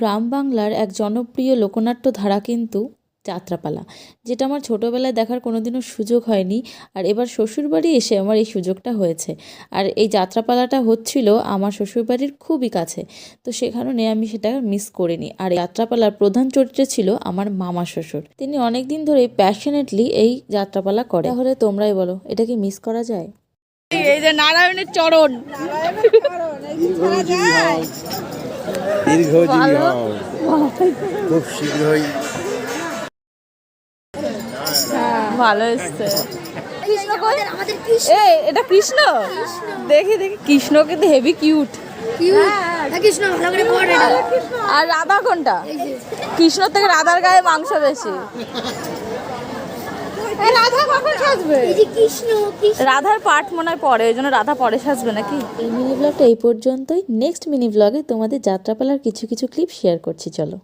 গ্রাম বাংলার এক জনপ্রিয় লোকনাট্য ধারা কিন্তু যাত্রাপালা, যেটা আমার ছোটোবেলায় দেখার কোনোদিনও সুযোগ হয়নি। আর এবার শ্বশুরবাড়ি এসে আমার এই সুযোগটা হয়েছে। আর এই যাত্রাপালাটা হচ্ছিল আমার শ্বশুরবাড়ির খুবই কাছে, তো সে কারণে আমি সেটা মিস করিনি। আর এই যাত্রাপালার প্রধান চরিত্রে ছিল আমার মামা শ্বশুর। তিনি অনেক দিন ধরেই প্যাশনেটলি এই যাত্রাপালা করে। তাহলে তোমরাই বলো, এটা কি মিস করা যায়? এই যে নারায়ণের চরণ, দীর্ঘজীবী হও, খুব শীঘ্রই। ভালো এসছে। এই এটা কৃষ্ণ, দেখি দেখি কৃষ্ণ কিন্তু হেভি কিউট। আর রাধা কোনটা? কৃষ্ণ থেকে রাধার গায়ে মাংস বেশি। রাধা কখন সাজবে? রাধার পাঠ মনে হয় পরে, ওই জন্য রাধা পরে সাজবে নাকি। এই মিনি ব্লগটা এই পর্যন্তই। নেক্সট মিনি ব্লগে তোমাদের যাত্রাপালার কিছু কিছু ক্লিপ শেয়ার করছি, চলো।